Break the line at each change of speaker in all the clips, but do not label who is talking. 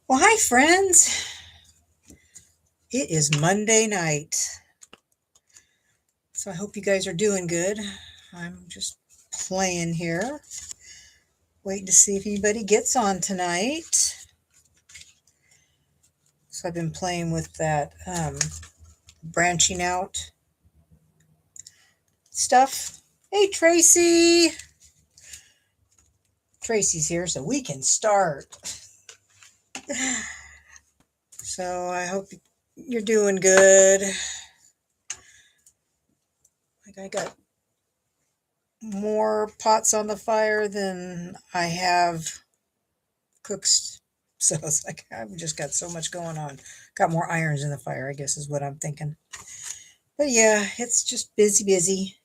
Well, hi, friends. It is Monday night. So I hope you guys are doing good. I'm just playing here, waiting to see if anybody gets on tonight. So I've been playing with that branching out stuff. Hey, Tracy. Tracy's here, so we can start. So I hope you're doing good. Like I got more pots on the fire than I have cooks. So it's like I've just got so much going on. Got more irons in the fire, I guess is what I'm thinking. But yeah, it's just busy, busy.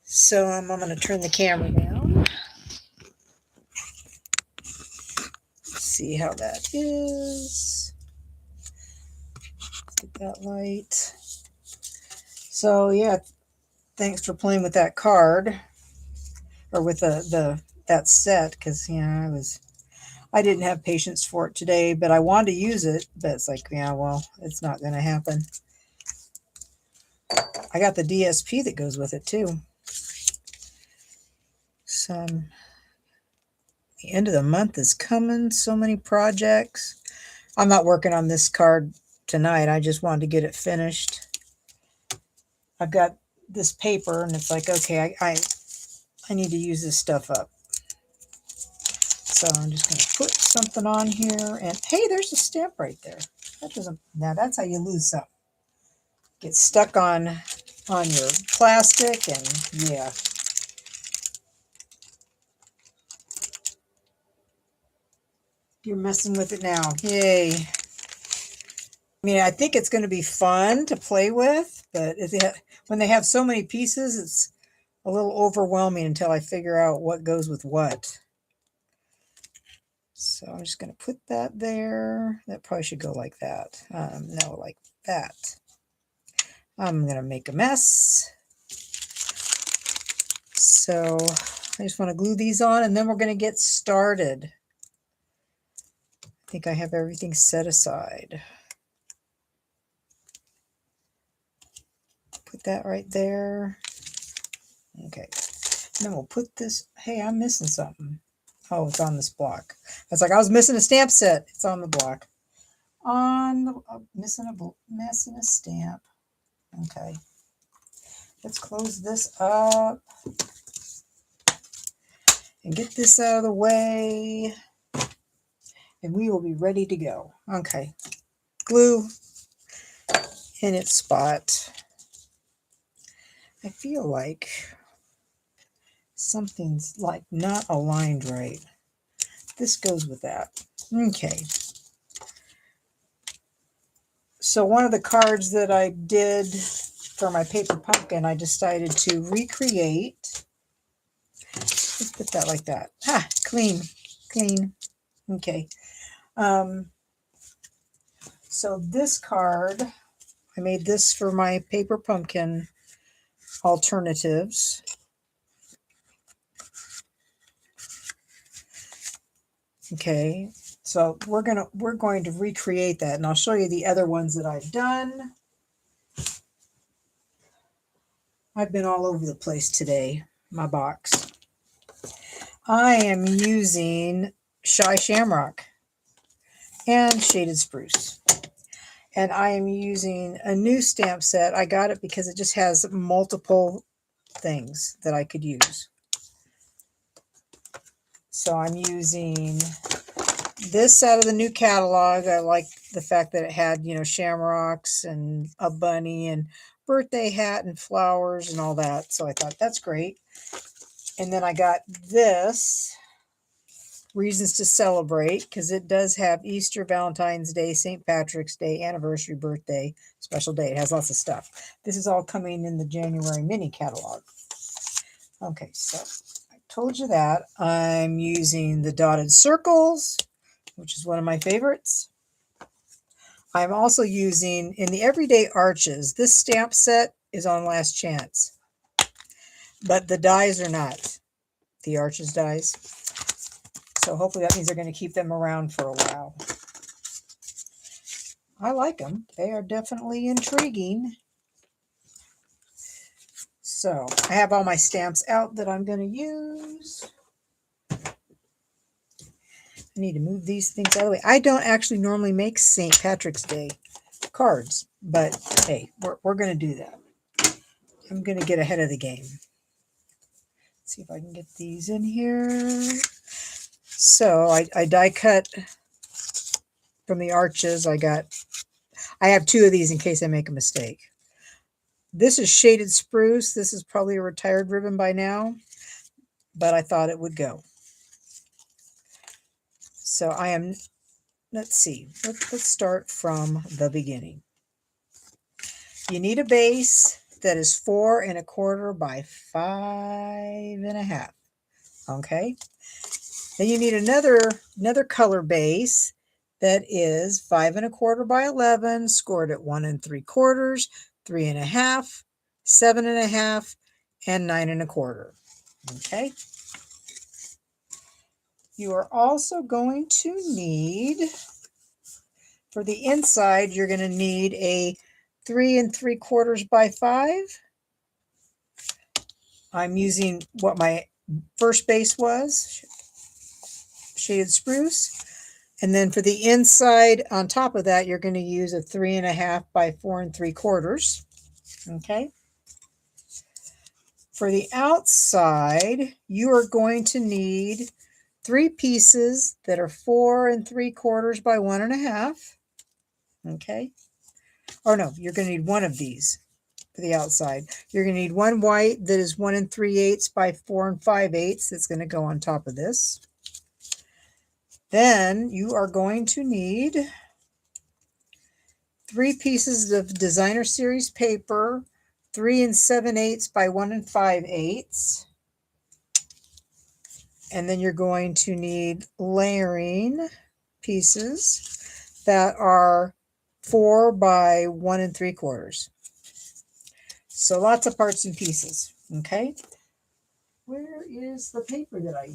So I'm going to turn the camera down. See how that is. Get that light. So yeah, thanks for playing with that card or with the that set because I didn't have patience for it today, but I wanted to use it. But it's like, yeah, well, it's not going to happen. I got the DSP that goes with it too. So the end of the month is coming. So many projects. I'm not working on this card tonight. I just wanted to get it finished. I've got this paper, and it's like, okay, I need to use this stuff up. So I'm just going to put something on here. And hey, there's a stamp right there. That doesn't. Now that's how you lose something. Get stuck on your plastic, and yeah. You're messing with it now. Yay. I mean, I think it's going to be fun to play with, but when they have so many pieces, it's a little overwhelming until I figure out what goes with what. So I'm just going to put that there. That probably should go like that. No, like that. I'm going to make a mess. So I just want to glue these on, and then we're going to get started. I think I have everything set aside. Put that right there. Okay. And then we'll put this. Hey, I'm missing something. Oh, it's on this block. It's like I was missing a stamp set. It's on the block. Missing a stamp. Okay. Let's close this up and get this out of the way, and we will be ready to go. Okay. Glue in its spot. I feel like something's like not aligned right. This goes with that. Okay. So one of the cards that I did for my paper pumpkin, I decided to recreate. Let's put that like that. Clean. Okay. So this card, I made this for my paper pumpkin alternatives. Okay. So we're going to recreate that, and I'll show you the other ones that I've done. I've been all over the place today, my box. I am using Shy Shamrock and Shaded Spruce. And I am using a new stamp set. I got it because it just has multiple things that I could use. So I'm using this out of the new catalog. I like the fact that it had, shamrocks and a bunny and birthday hat and flowers and all that. So I thought that's great. And then I got this Reasons to Celebrate, because it does have Easter, Valentine's Day, St. Patrick's Day, anniversary, birthday, special day. It has lots of stuff. This is all coming in the January mini catalog. Okay, so I told you that. I'm using the dotted circles, which is one of my favorites. I'm also using, in the Everyday Arches, this stamp set is on Last Chance, but the dies are not the Arches dies. So hopefully that means they're going to keep them around for a while. I like them. They are definitely intriguing. So I have all my stamps out that I'm going to use. I need to move these things out of the way. I don't actually normally make St. Patrick's Day cards, but hey, we're going to do that. I'm going to get ahead of the game. Let's see if I can get these in here. So I die cut from the arches. I have 2 of these in case I make a mistake. This is shaded spruce. This is probably a retired ribbon by now, but I thought it would go. So let's see, let's start from the beginning. You need a base that is 4 1/4 by 5 1/2. Okay. Then you need another color base that is 5 1/4 by 11, scored at 1 3/4, 3 1/2, 7 1/2, and 9 1/4. Okay. You are also going to need, for the inside, you're going to need a 3 3/4 by 5. I'm using what my first base was, shaded spruce. And then for the inside, on top of that, you're going to use a 3 1/2 by 4 3/4. Okay. For the outside, you are going to need 3 pieces that are 4 3/4 by 1 1/2. Okay. Or no, you're going to need one of these for the outside. You're going to need one white that is 1 3/8 by 4 5/8. That's going to go on top of this. Then you are going to need 3 pieces of designer series paper, 3 7/8 by 1 5/8. And then you're going to need layering pieces that are 4 by 1 3/4. So lots of parts and pieces. Okay. Where is the paper that I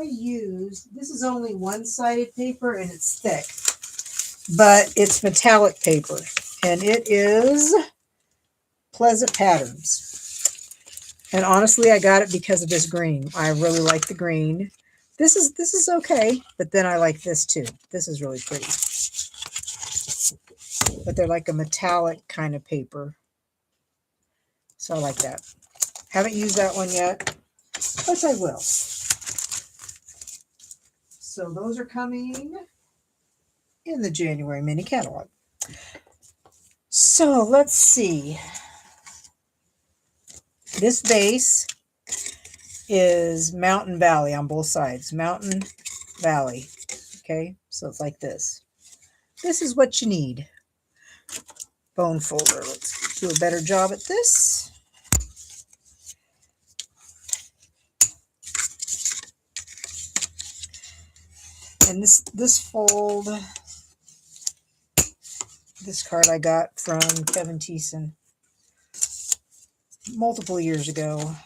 used? This is only one-sided paper and it's thick, but it's metallic paper and it is Pleasant Patterns. And honestly, I got it because of this green. I really like the green. This is okay, but then I like this too. This is really pretty. But they're like a metallic kind of paper. So I like that. Haven't used that one yet, but I will. So those are coming in the January mini catalog. So let's see. This base is Mountain Valley on both sides. Mountain Valley. Okay, so it's like this. This is what you need. Bone folder. Let's do a better job at this. And this fold, this card I got from Kevin Thiessen multiple years ago.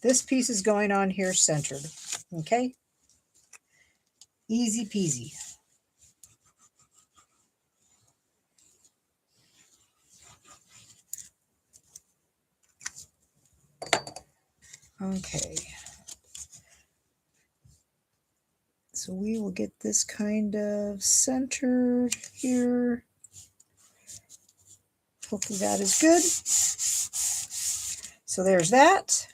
This piece is going on here centered. Okay? Easy peasy. Okay. So we will get this kind of centered here. Hopefully that is good. So there's that.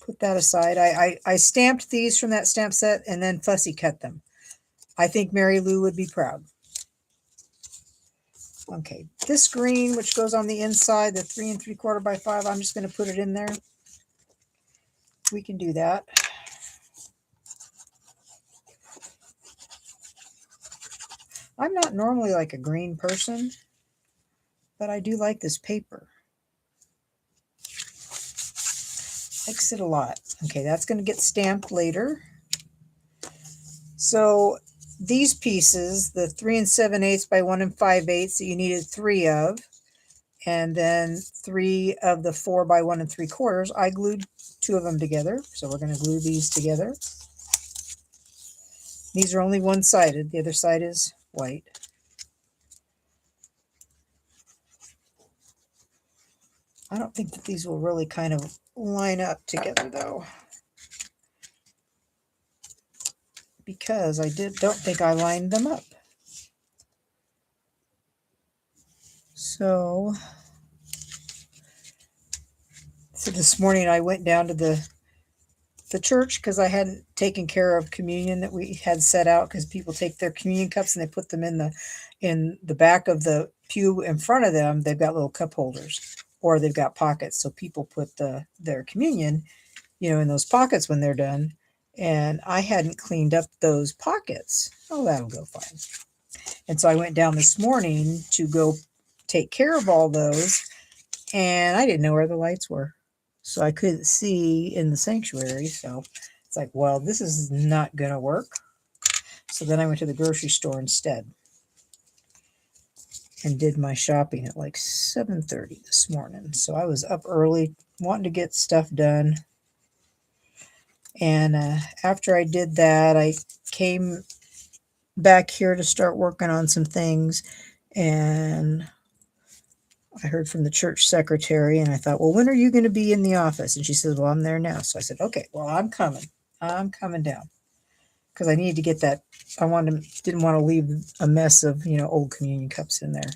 Put that aside. I stamped these from that stamp set and then fussy cut them. I think Mary Lou would be proud. Okay, this green, which goes on the inside, the 3 3/4 by 5, I'm just going to put it in there. We can do that. I'm not normally like a green person, but I do like this paper. Likes it a lot. Okay, that's going to get stamped later. So these pieces, the 3 7/8 by 1 5/8 that you needed 3 of, and then 3 of the 4 by 1 3/4, I glued 2 of them together. So we're going to glue these together. These are only one-sided. The other side is white. I don't think that these will really kind of line up together though, because I don't think I lined them up. So this morning I went down to the church because I hadn't taken care of communion that we had set out, because people take their communion cups and they put them in the back of the pew in front of them. They've got little cup holders, or they've got pockets, so people put their communion, in those pockets when they're done. And I hadn't cleaned up those pockets. Oh, that'll go fine. And so I went down this morning to go take care of all those, and I didn't know where the lights were. So I couldn't see in the sanctuary. So it's like, well, this is not going to work. So then I went to the grocery store instead and did my shopping at like 7:30 this morning. So I was up early wanting to get stuff done. And after I did that, I came back here to start working on some things. And I heard from the church secretary, and I thought, well, when are you going to be in the office? And she says, well, I'm there now. So I said, okay, well, I'm coming down, because I needed to get that. Didn't want to leave a mess of, old communion cups in there.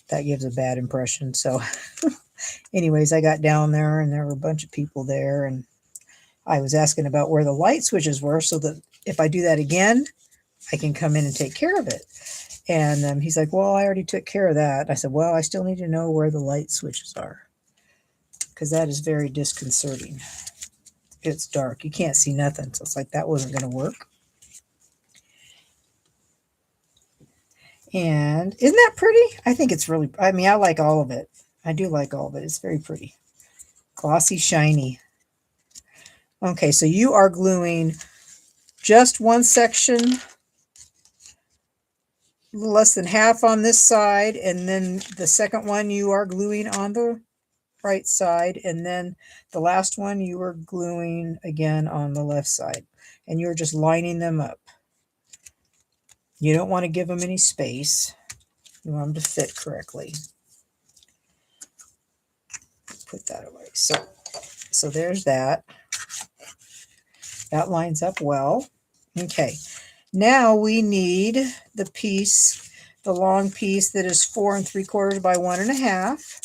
That gives a bad impression. So anyways, I got down there, and there were a bunch of people there, and I was asking about where the light switches were, so that if I do that again, I can come in and take care of it. And he's like, well, I already took care of that. I said, well, I still need to know where the light switches are, because that is very disconcerting. It's dark. You can't see nothing. So it's like, that wasn't going to work. And isn't that pretty? I think it's really, I like all of it. I do like all of it. It's very pretty. Glossy, shiny. Okay, so you are gluing just one section, less than half on this side, and then the second one you are gluing on the right side, and then the last one you are gluing again on the left side, and you're just lining them up. You don't want to give them any space. You want them to fit correctly. Put that away. So there's that. That lines up well. Okay. Now we need the piece, the long piece that is 4 3/4 by 1 1/2,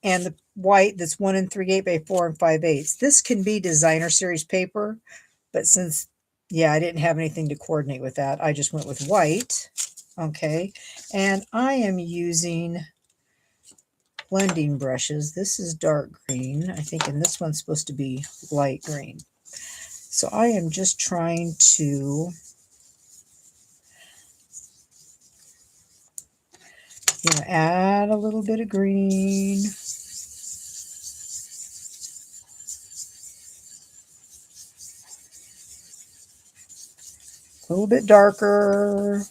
and the white that's 1 3/8 by 4 5/8. This can be designer series paper, but since, I didn't have anything to coordinate with that, I just went with white. Okay. And I am using blending brushes. This is dark green, I think, and this one's supposed to be light green. So I am just trying to add a little bit of green. A little bit darker.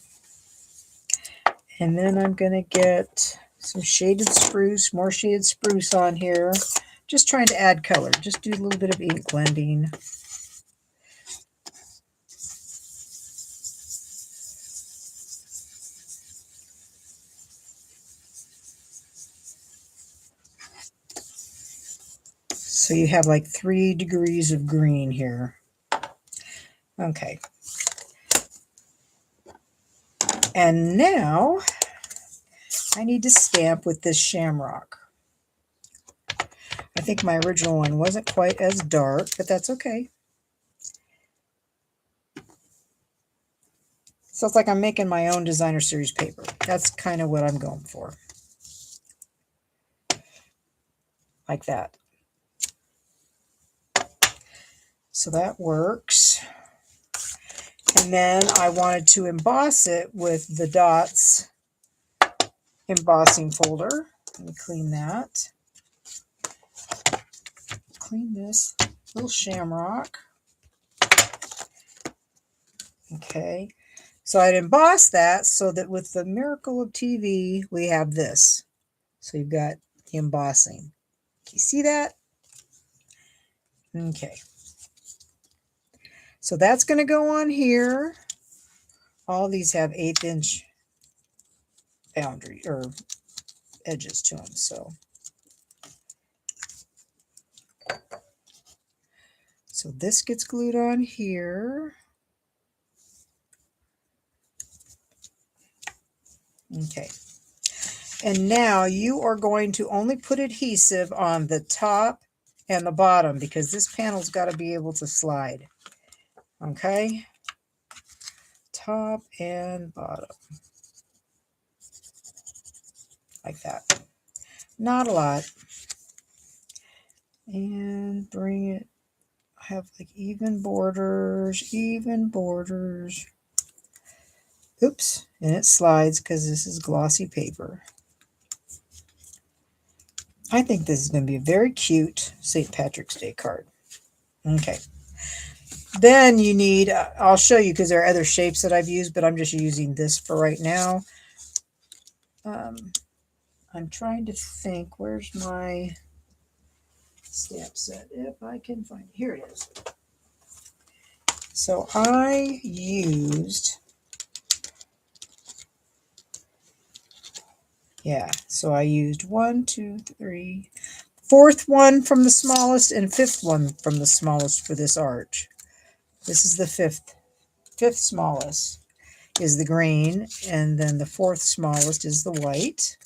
And then I'm going to get some shaded spruce, more shaded spruce on here. Just trying to add color. Just do a little bit of ink blending. So you have like 3 degrees of green here. Okay. And now I need to stamp with this shamrock. I think my original one wasn't quite as dark, but that's okay. So it's like I'm making my own designer series paper. That's kind of what I'm going for. Like that. So that works. And then I wanted to emboss it with the Dots embossing folder. Let me clean that. Clean this little shamrock. Okay. So I'd emboss that so that with the Miracle of TV, we have this. So you've got the embossing. Can you see that? Okay. So that's going to go on here. All these have 1/8 inch boundary or edges to them. So this gets glued on here. Okay. And now you are going to only put adhesive on the top and the bottom because this panel's got to be able to slide. Okay. Top and bottom. Like that. Not a lot. And bring it. Have like even borders, even borders. Oops. And it slides because this is glossy paper. I think this is going to be a very cute St. Patrick's Day card. Okay. Then you need, I'll show you because there are other shapes that I've used, but I'm just using this for right now. I'm trying to think, where's my stamp set? If I can find it. Here it is. So I used, so I used 1, 2, 3, fourth one from the smallest and fifth one from the smallest for this arch. This is the fifth smallest is the green, and then the fourth smallest is the white.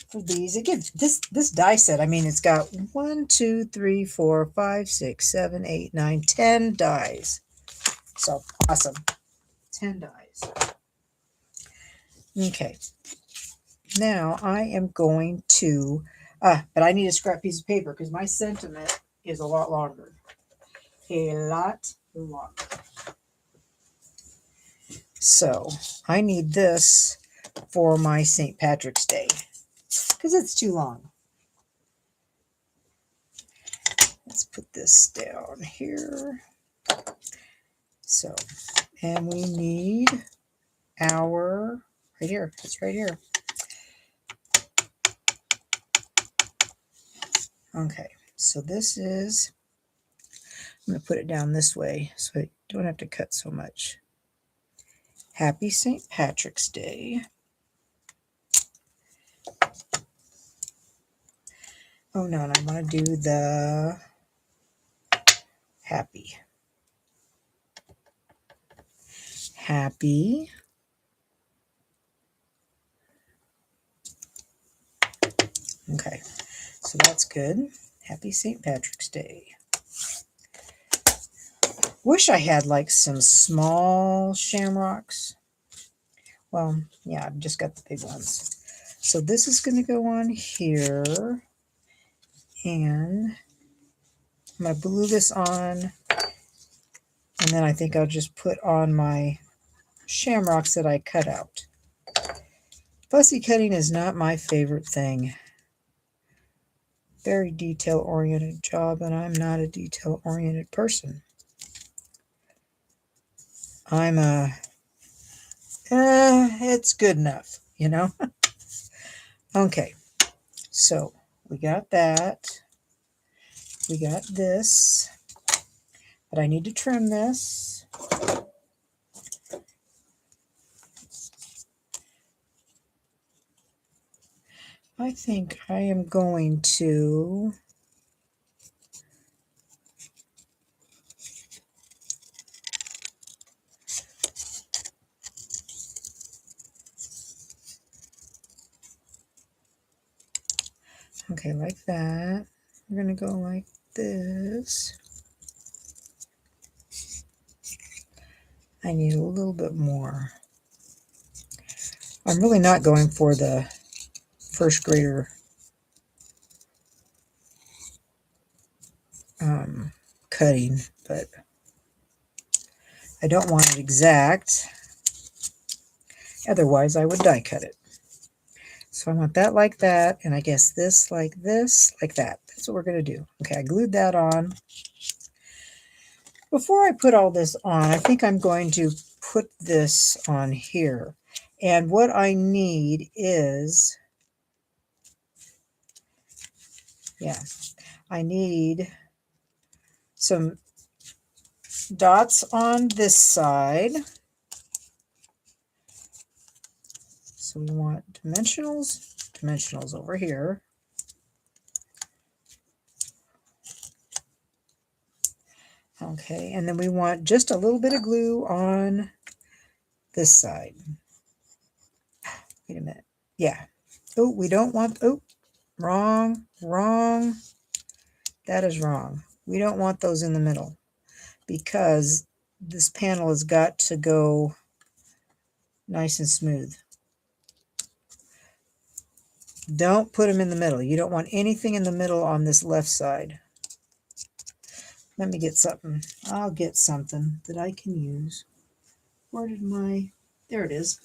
For these, again, this die set, I mean, it's got 1, 2, 3, 4, 5, 6, 7, 8, 9, 10 dies. So awesome. 10 dies. Okay. Now I am going to, but I need a scrap piece of paper because my sentiment is a lot longer. A lot longer. So I need this for my St. Patrick's Day because it's too long. Let's put this down here. So, and we need our, right here, it's right here. Okay, so this is, I'm going to put it down this way so I don't have to cut so much. Happy St. Patrick's Day. Oh no, and I want to do the happy. Happy. Okay, so that's good. Happy St. Patrick's Day. Wish I had like some small shamrocks. Well, yeah, I've just got the big ones. So this is going to go on here. And I'm going to glue this on. And then I think I'll just put on my shamrocks that I cut out. Fussy cutting is not my favorite thing. Very detail-oriented job, and I'm not a detail-oriented person. I'm it's good enough, you know? Okay, so we got that. We got this, but I need to trim this. I think I am going to okay, like that. We're going to go like this. I need a little bit more. I'm really not going for the first grader cutting, but I don't want it exact. Otherwise, I would die cut it. So I want that like that, and I guess this, like that. That's what we're going to do. Okay, I glued that on. Before I put all this on, I think I'm going to put this on here. And what I need is, I need some dots on this side. So we want dimensionals over here. Okay, and then we want just a little bit of glue on this side. Wait a minute. Yeah. Oh, we don't want, oh, wrong. That is wrong. We don't want those in the middle because this panel has got to go nice and smooth. Don't put them in the middle. You don't want anything in the middle on this left side. Let me get something. I'll get something that I can use. Where did my... There it is.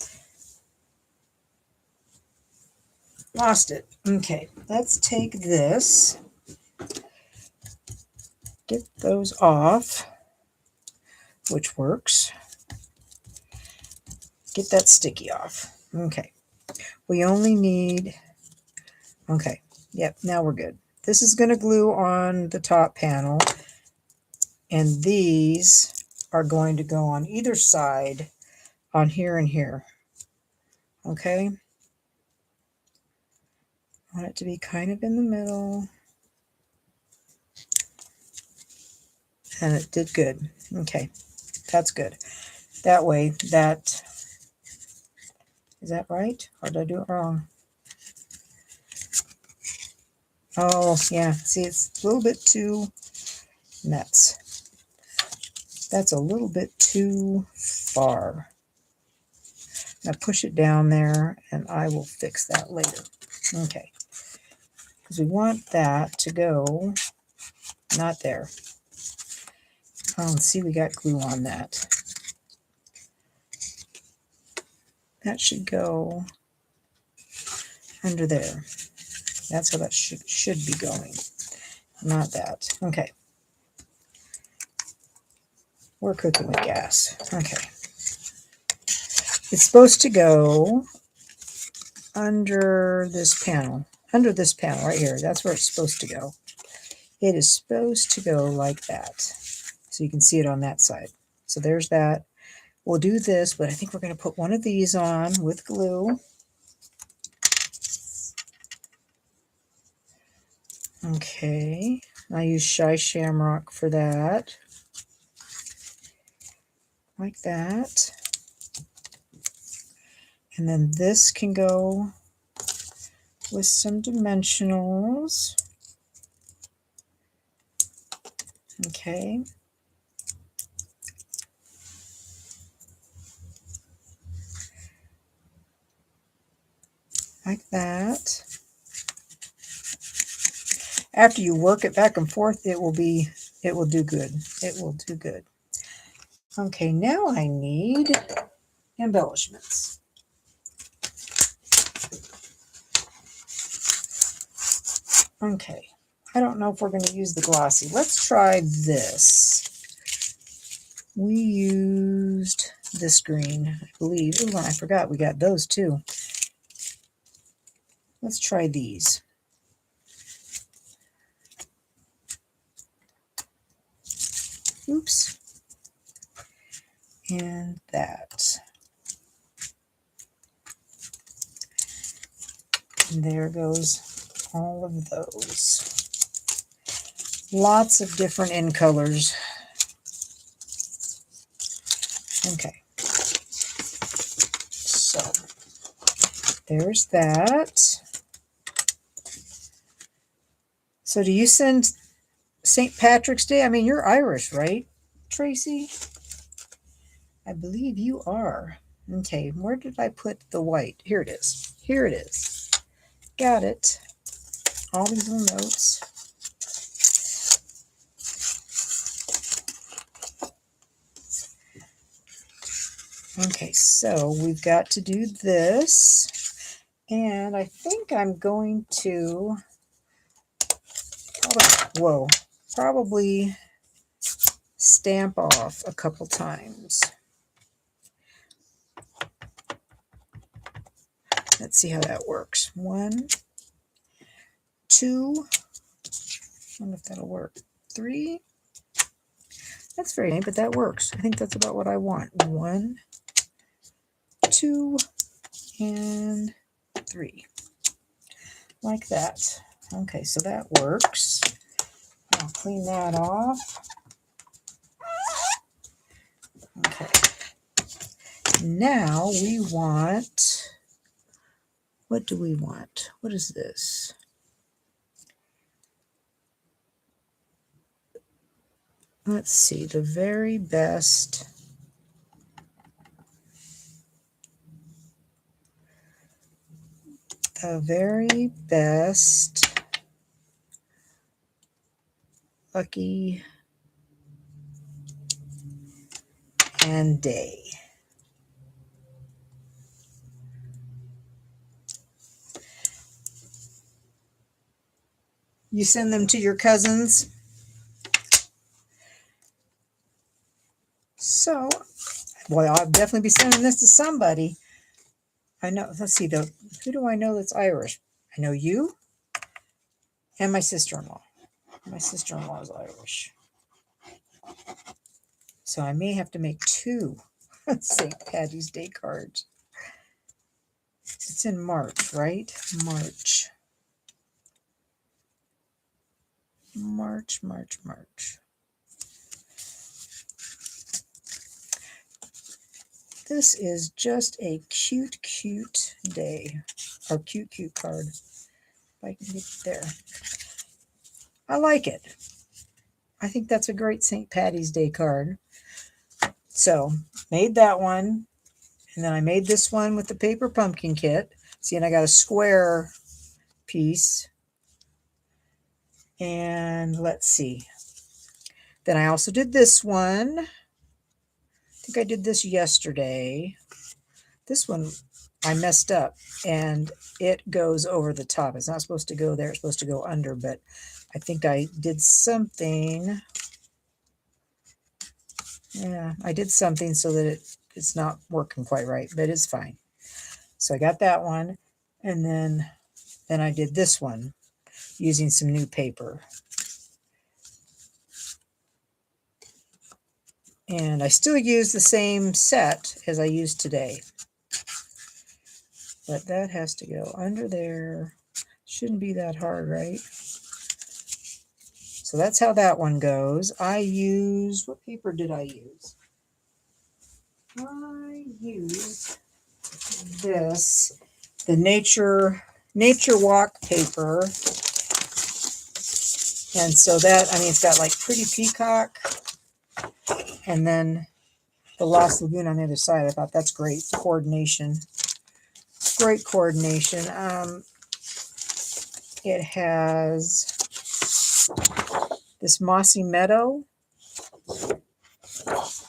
Lost it. Okay, let's take this. Get those off, which works. Get that sticky off. Okay. We only need... Okay. Yep, now we're good. This is going to glue on the top panel. And these are going to go on either side on here and here. Okay? I want it to be kind of in the middle. And it did good. Okay, that's good. That way, that... Is that right? Or did I do it wrong? Oh, yeah. See, it's a little bit too nuts. That's a little bit too far. Now push it down there, and I will fix that later. Okay. Because we want that to go, not there. Oh, let's see, we got glue on that. That should go under there. That's how that should be going. Not that. Okay. We're cooking with gas. Okay. It's supposed to go under this panel. Under this panel right here. That's where it's supposed to go. It is supposed to go like that. So you can see it on that side. So there's that. We'll do this, but I think we're going to put one of these on with glue. Okay. I use Shy Shamrock for that. Like that. And then this can go with some dimensionals. Okay. Like that. After you work it back and forth, it will do good. It will do good. Okay, now I need embellishments. Okay, I don't know if we're going to use the glossy. Let's try this. We used this green, I believe. Oh, I forgot we got those too. Let's try these. Oops. And that. And there goes all of those. Lots of different in colors. Okay. So there's that. So do you send St. Patrick's Day? I mean, you're Irish, right, Tracy? I believe you are. Okay, where did I put the white? Here it is. Here it is. Got it. All these little notes. Okay, so we've got to do this. And I think I'm going to, whoa, probably stamp off a couple times. Let's see how that works. 1, 2, I wonder if that'll work. 3, That's very neat, but that works. I think that's about what I want. 1, 2, and 3. Like that. Okay, so that works. I'll clean that off. Okay. Now we want, what do we want? What is this? Let's see, the very best. The very best Lucky and Day. You send them to your cousins. So, well, I'll definitely be sending this to somebody. I know, let's see, though, who do I know that's Irish? I know you and my sister-in-law. My sister-in-law is Irish. So I may have to make 2 St. Paddy's Day cards. It's in March, right? March. This is just a cute, cute day. Or cute, cute card. If I can get it there. I like it. I think that's a great St. Paddy's Day card. So, made that one. And then I made this one with the paper pumpkin kit. See, and I got a square piece. And let's see. Then I also did this one. I think I did this yesterday. This one I messed up and it goes over the top. It's not supposed to go there. It's supposed to go under, but I think I did something. Yeah, I did something so that it's not working quite right, but it's fine. So I got that one. And then I did this one using some new paper. And I still use the same set as I used today. But that has to go under there. Shouldn't be that hard, right? So that's how that one goes. I used, what paper did I use? I used this, the Nature Walk paper. And so that, I mean, it's got like Pretty Peacock and then the Lost Lagoon on the other side. I thought that's great coordination. Great coordination. It has this Mossy Meadow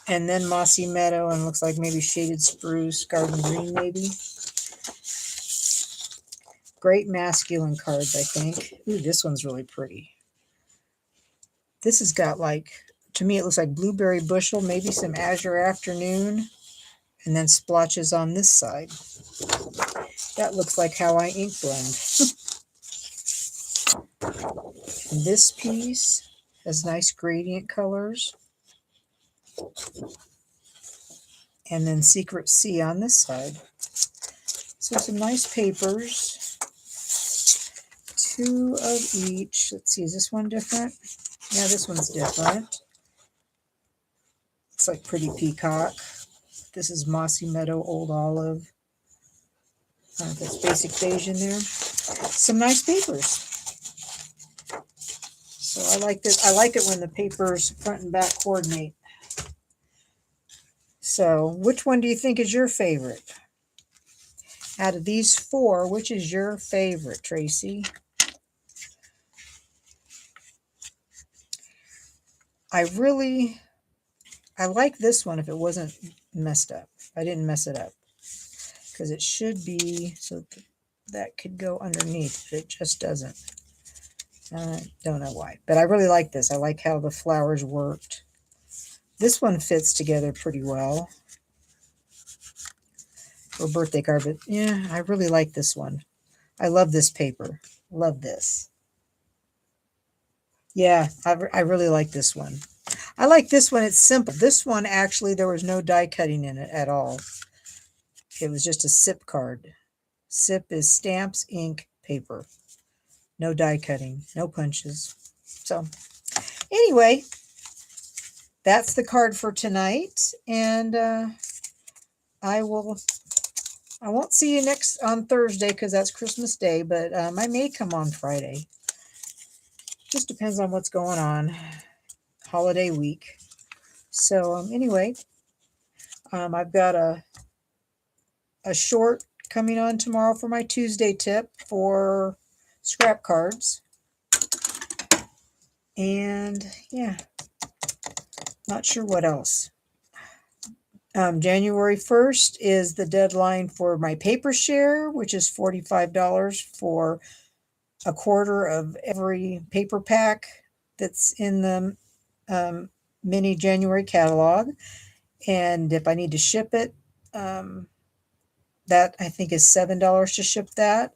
and then Mossy Meadow and looks like maybe Shaded Spruce, Garden Green maybe. Great masculine cards, I think. Ooh, this one's really pretty. This has got like, to me it looks like Blueberry Bushel, maybe some Azure Afternoon, and then splotches on this side. That looks like how I ink blend. And this piece has nice gradient colors. And then Secret Sea on this side. So some nice papers. 2 of each. Let's see, is this one different? Yeah, this one's different. It's like Pretty Peacock. This is Mossy Meadow, Old Olive. I don't know if that's Basic Beige in there. Some nice papers. So I like this. I like it when the papers front and back coordinate. So which one do you think is your favorite? Out of these 4, which is your favorite, Tracy? I like this one if it wasn't messed up. I didn't mess it up. Because it should be, so that could go underneath, but it just doesn't. I don't know why. But I really like this. I like how the flowers worked. This one fits together pretty well. For a birthday card, but yeah, I really like this one. I love this paper. Love this. Yeah, I really like this one. I like this one. It's simple. This one, actually, there was no die cutting in it at all. It was just a SIP card. SIP is stamps, ink, paper. No die cutting, no punches. So anyway, that's the card for tonight. And I won't see you next on Thursday because that's Christmas Day, but I may come on Friday. Just depends on what's going on. Holiday week. So anyway, I've got a short coming on tomorrow for my Tuesday tip for scrap cards. And yeah, not sure what else. January 1st is the deadline for my paper share, which is $45 for a quarter of every paper pack that's in the mini January catalog. And if I need to ship it, that I think is $7 to ship that.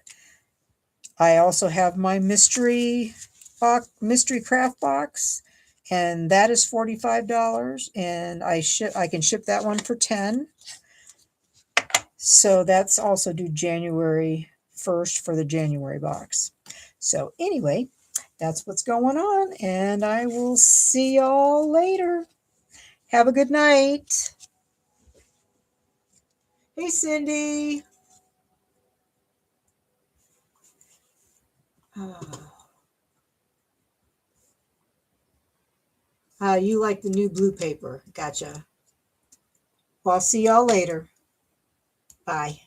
I also have my mystery craft box, and that is $45, and I can ship that one for $10. So that's also due January 1st for the January box. So anyway, that's what's going on, and I will see y'all later. Have a good night. Hey, Cindy. You like the new blue paper. Gotcha. Well, I'll see y'all later. Bye.